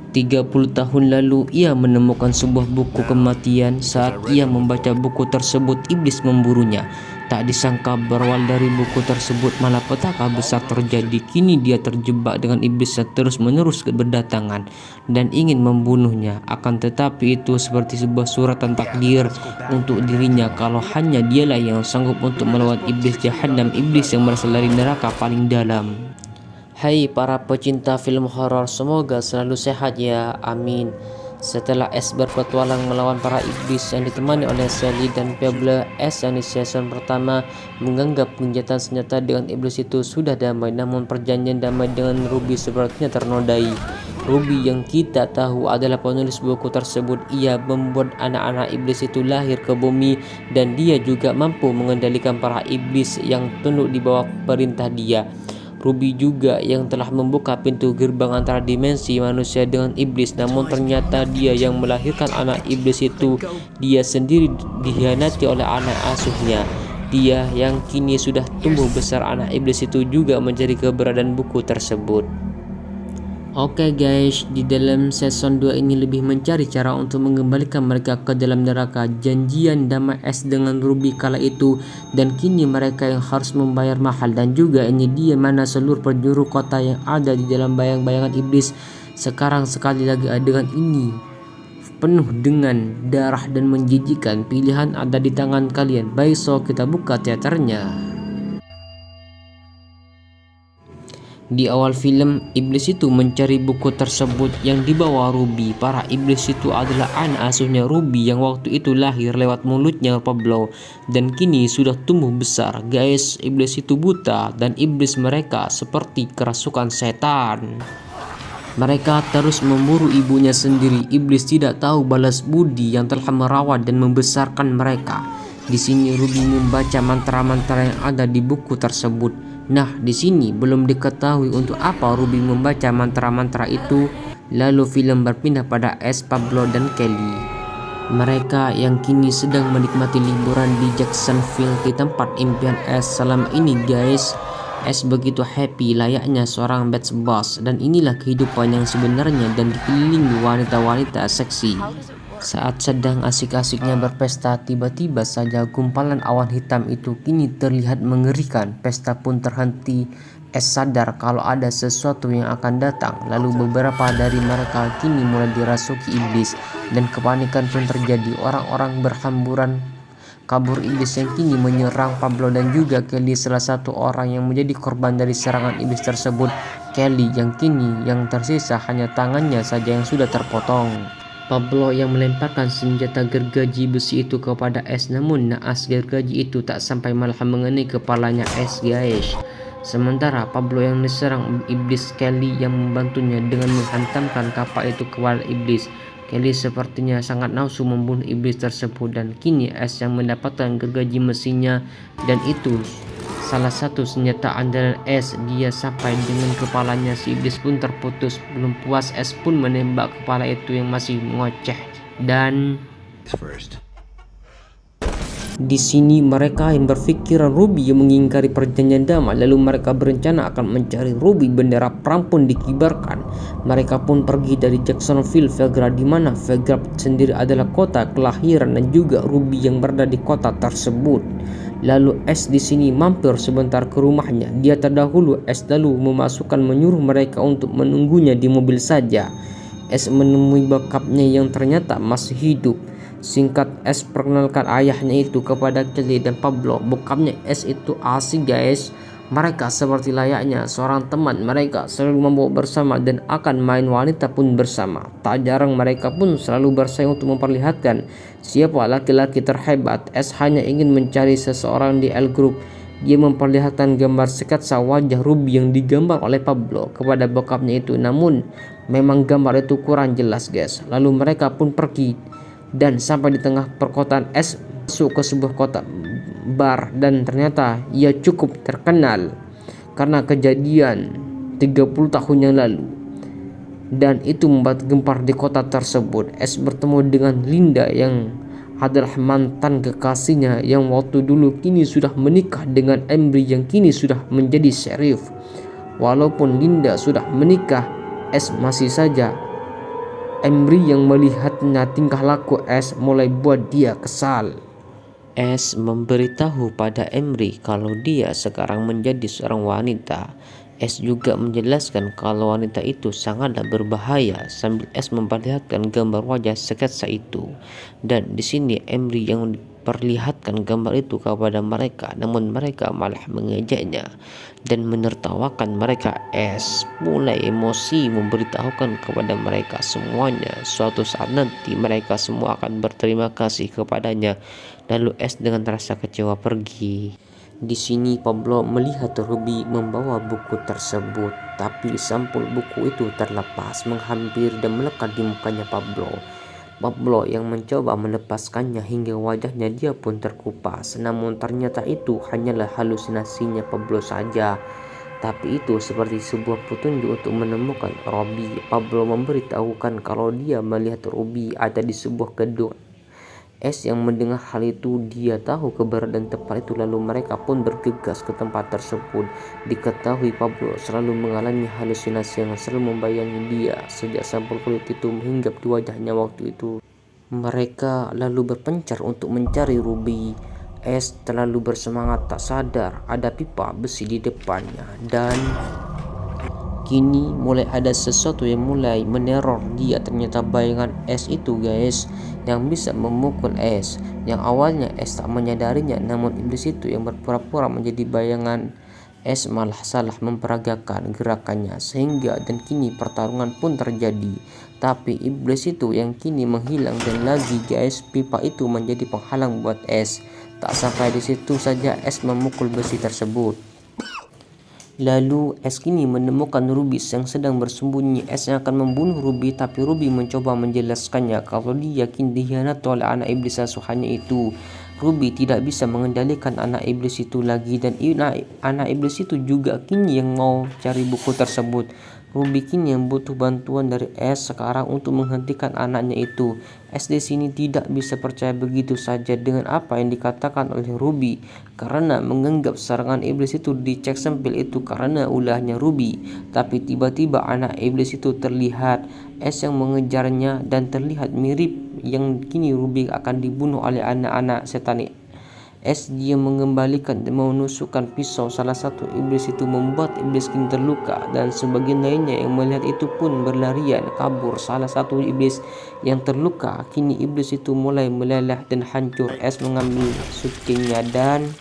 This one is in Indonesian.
30 tahun lalu ia menemukan sebuah buku kematian. Saat ia membaca buku tersebut, iblis memburunya. Tak disangka berawal dari buku tersebut malapetaka besar terjadi. Kini dia terjebak dengan iblis yang terus-menerus berdatangan dan ingin membunuhnya. Akan tetapi itu seperti sebuah suratan takdir untuk dirinya, kalau hanya dialah yang sanggup untuk melawan iblis jahanam, iblis yang berasal dari neraka paling dalam. Hai para pecinta film horor, semoga selalu sehat ya, amin. Setelah S berpetualang melawan para iblis yang ditemani oleh Sally dan Pebble, S yang di season pertama menganggap gencatan senjata dengan iblis itu sudah damai, namun perjanjian damai dengan Ruby sepertinya ternodai. Ruby yang kita tahu adalah penulis buku tersebut, ia membuat anak-anak iblis itu lahir ke bumi dan dia juga mampu mengendalikan para iblis yang tunduk di bawah perintah dia. Ruby juga yang telah membuka pintu gerbang antara dimensi manusia dengan iblis, namun ternyata dia yang melahirkan anak iblis itu. Dia sendiri dikhianati oleh anak asuhnya. Dia yang kini sudah tumbuh besar, anak iblis itu juga mencari keberadaan buku tersebut. Oke guys, di dalam season 2 ini lebih mencari cara untuk mengembalikan mereka ke dalam neraka. Janjian damai S dengan Ruby kala itu, dan kini mereka yang harus membayar mahal. Dan juga ini dia mana seluruh penjuru kota yang ada di dalam bayang-bayangan iblis. Sekarang sekali lagi adegan ini penuh dengan darah dan menjijikan. Pilihan ada di tangan kalian. Baik, so kita buka teaternya. Di awal film, iblis itu mencari buku tersebut yang dibawa Ruby. Para iblis itu adalah anak asuhnya Ruby yang waktu itu lahir lewat mulutnya Pablo dan kini sudah tumbuh besar. Guys, iblis itu buta dan iblis mereka seperti kerasukan setan. Mereka terus memburu ibunya sendiri. Iblis tidak tahu balas budi yang telah merawat dan membesarkan mereka. Di sini Ruby membaca mantra-mantra yang ada di buku tersebut. Nah, di sini belum diketahui untuk apa Ruby membaca mantra-mantra itu. Lalu film berpindah pada S, Pablo, dan Kelly. Mereka yang kini sedang menikmati liburan di Jacksonville, di tempat impian S selama ini guys. S begitu happy layaknya seorang bad boss, dan inilah kehidupan yang sebenarnya dan dikelilingi wanita-wanita seksi. Saat sedang asik-asiknya berpesta, tiba-tiba saja gumpalan awan hitam itu kini terlihat mengerikan. Pesta pun terhenti. S sadar kalau ada sesuatu yang akan datang. Lalu beberapa dari mereka kini mulai dirasuki iblis dan kepanikan pun terjadi. Orang-orang berhamburan kabur iblis yang kini menyerang Pablo dan juga Kelly, salah satu orang yang menjadi korban dari serangan iblis tersebut. Kelly yang kini yang tersisa hanya tangannya saja yang sudah terpotong. Pablo yang melemparkan senjata gergaji besi itu kepada S, namun naas gergaji itu tak sampai malah mengenai kepalanya S guys. Sementara Pablo yang diserang iblis, Kelly yang membantunya dengan menghantamkan kapak itu kepada iblis. Kelly sepertinya sangat nafsu membunuh iblis tersebut dan kini S yang mendapatkan gergaji mesinnya, dan itu salah satu senjata andalan S. Dia sampai dengan kepalanya, si iblis pun terputus. Belum puas, S pun menembak kepala itu yang masih mengoceh. Dan di sini mereka yang berpikiran Ruby yang mengingkari perjanjian damai. Lalu mereka berencana akan mencari Ruby. Bendera perang pun dikibarkan. Mereka pun pergi dari Jacksonville, Vegra, di mana Vegra sendiri adalah kota kelahiran dan juga Ruby yang berada di kota tersebut. Lalu S di sini mampir sebentar ke rumahnya. Dia terdahulu. S lalu menyuruh mereka untuk menunggunya di mobil saja. S menemui bokapnya yang ternyata masih hidup. Singkat, S perkenalkan ayahnya itu kepada Kelly dan Pablo. Bokapnya S itu asik guys. Mereka seperti layaknya seorang teman. Mereka selalu membawa bersama dan akan main wanita pun bersama. Tak jarang mereka pun selalu bersaing untuk memperlihatkan siapa laki-laki terhebat. S hanya ingin mencari seseorang di L Group. Dia memperlihatkan gambar sketsa wajah Ruby yang digambar oleh Pablo kepada bokapnya itu. Namun memang gambar itu kurang jelas guys. Lalu mereka pun pergi dan sampai di tengah perkotaan. S masuk ke sebuah kota bar dan ternyata ia cukup terkenal karena kejadian 30 tahun yang lalu, dan itu membuat gempar di kota tersebut. S bertemu dengan Linda yang adalah mantan kekasihnya yang waktu dulu kini sudah menikah dengan Embry yang kini sudah menjadi sheriff. Walaupun Linda sudah menikah, S masih saja Emery yang melihatnya tingkah laku Es mulai buat dia kesal. Es memberitahu pada Emery kalau dia sekarang menjadi seorang wanita. Es juga menjelaskan kalau wanita itu sangatlah berbahaya sambil Es memperlihatkan gambar wajah sketsa itu. Dan di sini Emery yang perlihatkan gambar itu kepada mereka, namun mereka malah mengejeknya dan menertawakan mereka. Es mulai emosi memberitahukan kepada mereka semuanya suatu saat nanti mereka semua akan berterima kasih kepadanya. Lalu Es dengan rasa kecewa pergi. Di sini Pablo melihat Ruby membawa buku tersebut, tapi sampul buku itu terlepas, menghampiri dan melekat di mukanya Pablo. Pablo yang mencoba melepaskannya hingga wajahnya dia pun terkupas, namun ternyata itu hanyalah halusinasinya Pablo saja. Tapi itu seperti sebuah petunjuk untuk menemukan Ruby. Pablo memberitahukan kalau dia melihat Ruby ada di sebuah gedung. Es yang mendengar hal itu, dia tahu keberadaan tempat itu, lalu mereka pun bergegas ke tempat tersebut. Diketahui Pablo selalu mengalami halusinasi yang selalu membayangi dia sejak sampul kulit itu menghinggap di wajahnya waktu itu. Mereka lalu berpencar untuk mencari Ruby. Es terlalu bersemangat tak sadar ada pipa besi di depannya, dan kini mulai ada sesuatu yang mulai meneror dia. Ternyata bayangan Es itu guys, yang bisa memukul Es. Yang awalnya Es tak menyadarinya, namun iblis itu yang berpura-pura menjadi bayangan Es malah salah memperagakan gerakannya sehingga dan kini pertarungan pun terjadi. Tapi iblis itu yang kini menghilang, dan lagi guys pipa itu menjadi penghalang buat Es. Tak sampai di situ saja, Es memukul besi tersebut. Lalu Es kini menemukan Ruby yang sedang bersembunyi. Es yang akan membunuh Ruby, tapi Ruby mencoba menjelaskannya kalau dia kini dikhianati oleh anak iblis asuhannya itu. Ruby tidak bisa mengendalikan anak iblis itu lagi, dan anak iblis itu juga kini yang mau cari buku tersebut. Ruby kini yang butuh bantuan dari Es sekarang untuk menghentikan anaknya itu. Es di sini tidak bisa percaya begitu saja dengan apa yang dikatakan oleh Ruby, karena menganggap serangan iblis itu dicek sempil itu karena ulahnya Ruby. Tapi tiba-tiba anak iblis itu terlihat, Es yang mengejarnya, dan terlihat mirip yang kini Ruby akan dibunuh oleh anak-anak setan. Es dia mengembalikan dan menusukkan pisau salah satu iblis itu, membuat iblis kini terluka, dan sebagian lainnya yang melihat itu pun berlarian kabur. Salah satu iblis yang terluka, kini iblis itu mulai meleleh dan hancur. Es mengambil sutkingnya dan